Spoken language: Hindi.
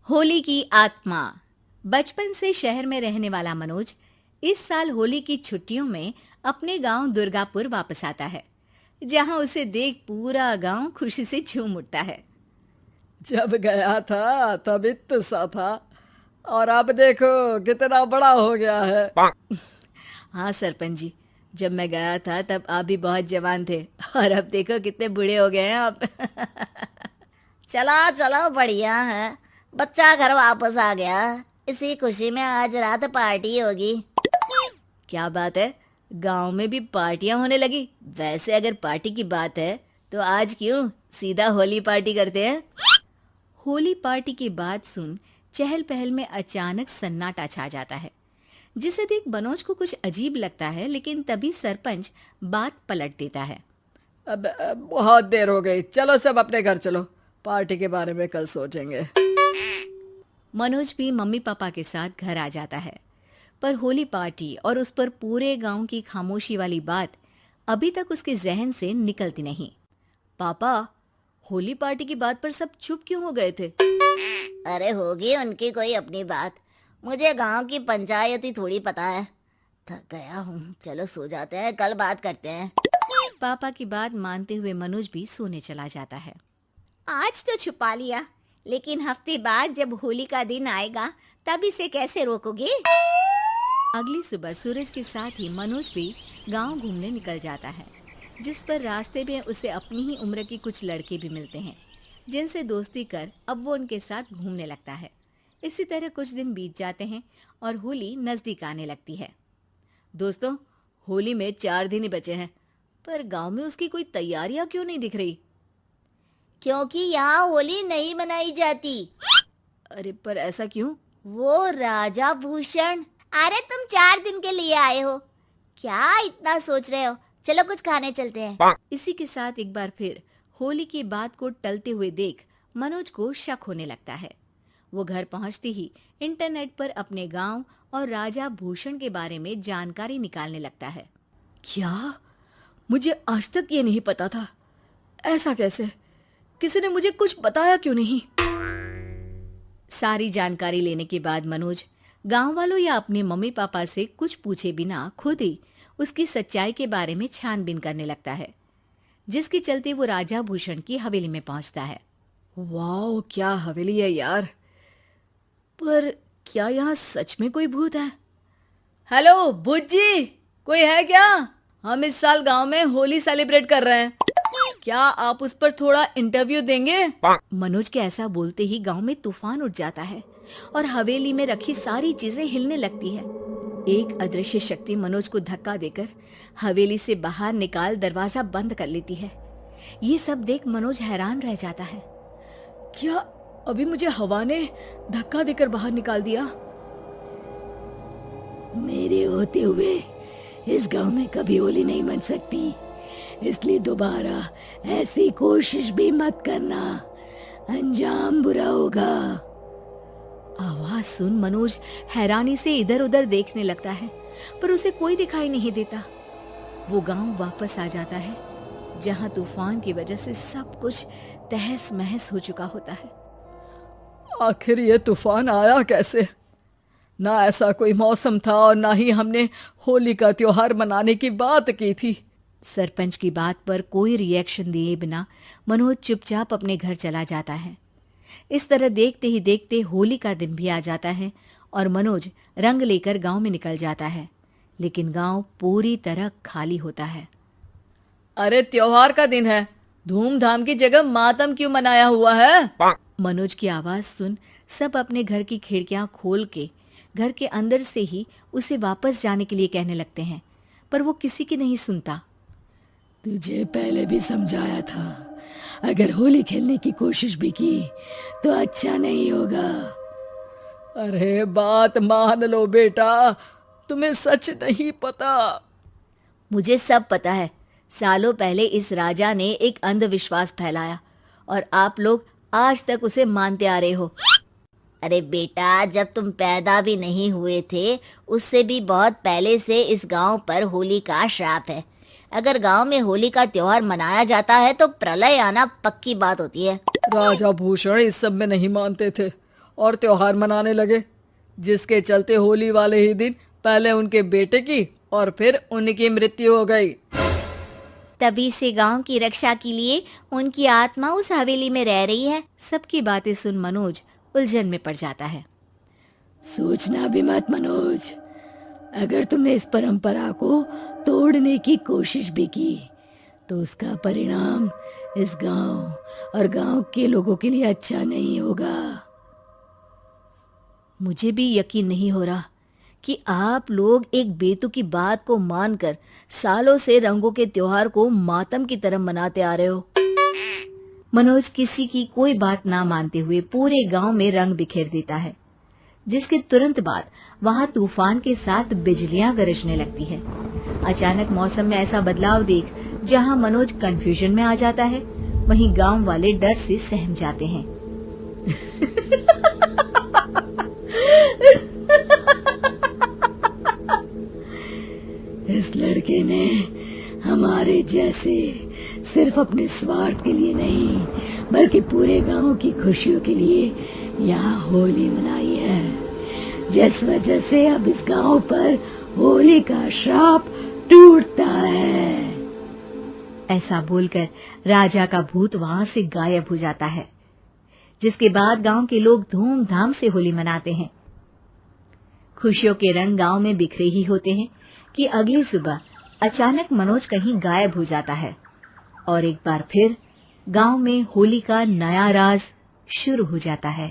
होली की आत्मा। बचपन से शहर में रहने वाला मनोज इस साल होली की छुट्टियों में अपने गांव दुर्गापुर वापस आता है, जहां उसे देख पूरा गांव खुशी से झूम उठता है। जब गया था तब इतना सा था और अब देखो कितना बड़ा हो गया है। हाँ सरपंच जी, जब मैं गया था तब आप भी बहुत जवान थे और अब देखो कितने बूढ़े हो गए हैं आप। चलो चलो बढ़िया है। बच्चा घर वापस आ गया। इसी खुशी में आज रात पार्टी होगी। क्या बात है, गांव में भी पार्टियां होने लगी। वैसे अगर पार्टी की बात है तो आज क्यों सीधा होली पार्टी करते हैं। होली पार्टी की बात सुन चहल पहल में अचानक सन्नाटा छा जाता है, जिसे देख मनोज को कुछ अजीब लगता है। लेकिन तभी सरपंच बात पलट देता है। अब बहुत देर हो गई, चलो सब अपने घर चलो, पार्टी के बारे में कल सोचेंगे। मनोज भी मम्मी पापा के साथ घर आ जाता है, पर होली पार्टी और उस पर पूरे गांव की खामोशी वाली बात अभी तक उसके जहन से निकलती नहीं। पापा, होली पार्टी की बात पर सब चुप क्यों हो गए थे? अरे होगी उनकी कोई अपनी बात। मुझे गांव की पंचायत ही थोड़ी पता है। थक गया हूँ, चलो सो जाते हैं, कल बात करते हैं। पापा की बात मानते हुए मनोज भी सोने चला जाता है। आज तो छुपा लिया, लेकिन हफ्ते बाद जब होली का दिन आएगा तब इसे कैसे रोकोगे? अगली सुबह सूरज के साथ ही मनोज भी गांव घूमने निकल जाता है, जिस पर रास्ते में उसे अपनी ही उम्र के कुछ लड़के भी मिलते हैं, जिनसे दोस्ती कर अब वो उनके साथ घूमने लगता है। इसी तरह कुछ दिन बीत जाते हैं और होली नजदीक आने लगती है। दोस्तों, होली में 4 दिन ही बचे हैं, पर गांव में उसकी कोई तैयारियां क्यों नहीं दिख रही? क्योंकि यहाँ होली नहीं मनाई जाती। अरे पर ऐसा क्यों? वो राजा भूषण। अरे तुम 4 दिन के लिए आए हो, क्या इतना सोच रहे हो? चलो कुछ खाने चलते हैं। इसी के साथ एक बार फिर होली की बात को टलते हुए देख मनोज को शक होने लगता है। वो घर पहुंचते ही इंटरनेट पर अपने गांव और राजा भूषण के बारे में जानकारी निकालने लगता है। क्या? मुझे आज तक ये नहीं पता था। ऐसा कैसे? किसी ने मुझे कुछ बताया क्यों नहीं? सारी जानकारी लेने के बाद मनोज गांव वालों या अपने मम्मी पापा से कुछ पूछे बिना खुद ही उसकी सच्चाई के बारे में छानबीन करने लगता है, जिसके चलते वो राजा भूषण की हवेली में पहुंचता है। वाह, क्या हवेली है यार। पर क्या यहाँ सच में कोई भूत है? हेलो भूत जी, कोई है क्या? हम इस साल गांव में होली सेलिब्रेट कर रहे हैं, क्या आप उस पर थोड़ा इंटरव्यू देंगे? मनोज के ऐसा बोलते ही गांव में तूफान उठ जाता है और हवेली में रखी सारी चीजें हिलने लगती है। एक अदृश्य शक्ति मनोज को धक्का देकर हवेली से बाहर निकाल दरवाजा बंद कर लेती है। ये सब देख मनोज हैरान रह जाता है। क्या अभी मुझे हवा ने धक्का देकर बाहर निकाल दिया? मेरे होते हुए इस गांव में कभी होली नहीं मन सकती, इसलिए दोबारा ऐसी कोशिश भी मत करना, अंजाम बुरा होगा। आवाज सुन मनोज हैरानी से इधर उधर देखने लगता है, पर उसे कोई दिखाई नहीं देता। वो गांव वापस आ जाता है, जहां तूफान की वजह से सब कुछ तहस महस हो चुका होता है। आखिर ये तूफान आया कैसे? ना ऐसा कोई मौसम था और ना ही हमने होली का त्योहार मनाने की बात की थी। सरपंच की बात पर कोई रिएक्शन दिए बिना मनोज चुपचाप अपने घर चला जाता है। इस तरह देखते ही देखते होली का दिन भी आ जाता है और मनोज रंग लेकर गांव में निकल जाता है, लेकिन गांव पूरी तरह खाली होता है। अरे त्योहार का दिन है, धूमधाम की जगह मातम क्यों मनाया हुआ है? मनोज की आवाज सुन सब अपने घर की खिड़कियां खोल के घर के अंदर से ही उसे वापस जाने के लिए कहने लगते हैं, पर वो किसी की नहीं सुनता। तुझे पहले भी समझाया था, अगर होली खेलने की कोशिश भी की तो अच्छा नहीं होगा। अरे बात मान लो बेटा, तुम्हें सच नहीं पता। मुझे सब पता है। सालों पहले इस राजा ने एक अंधविश्वास फैलाया और आप लोग आज तक उसे मानते आ रहे हो। अरे बेटा, जब तुम पैदा भी नहीं हुए थे उससे भी बहुत पहले से इस गांव पर होली का श्राप है। अगर गांव में होली का त्योहार मनाया जाता है तो प्रलय आना पक्की बात होती है। राजा भूषण इस सब में नहीं मानते थे और त्योहार मनाने लगे, जिसके चलते होली वाले ही दिन पहले उनके बेटे की और फिर उनकी मृत्यु हो गई। तभी से गांव की रक्षा के लिए उनकी आत्मा उस हवेली में रह रही है। सबकी बातें सुन मनोज उलझन में पड़ जाता है। सोचना भी मत मनोज, अगर तुमने इस परंपरा को तोड़ने की कोशिश भी की तो उसका परिणाम इस गांव और गांव के लोगों के लिए अच्छा नहीं होगा। मुझे भी यकीन नहीं हो रहा कि आप लोग एक बेतुकी बात को मानकर सालों से रंगों के त्योहार को मातम की तरह मनाते आ रहे हो। मनोज किसी की कोई बात ना मानते हुए पूरे गांव में रंग बिखेर देता है, जिसके तुरंत बाद वहां तूफान के साथ बिजलियां गरजने लगती है। अचानक मौसम में ऐसा बदलाव देख जहां मनोज कंफ्यूजन में आ जाता है, वहीं गांव वाले डर से सहम जाते हैं। इस लड़के ने हमारे जैसे सिर्फ अपने स्वार्थ के लिए नहीं बल्कि पूरे गांव की खुशियों के लिए यहाँ होली मनाई है, जिस वजह से अब इस गांव पर होली का श्राप टूटता है। ऐसा बोलकर राजा का भूत वहां से गायब हो जाता है, जिसके बाद गांव के लोग धूमधाम से होली मनाते हैं। खुशियों के रंग गांव में बिखरे ही होते हैं कि अगली सुबह अचानक मनोज कहीं गायब हो जाता है और एक बार फिर गांव में होली का नया राज शुरू हो जाता है।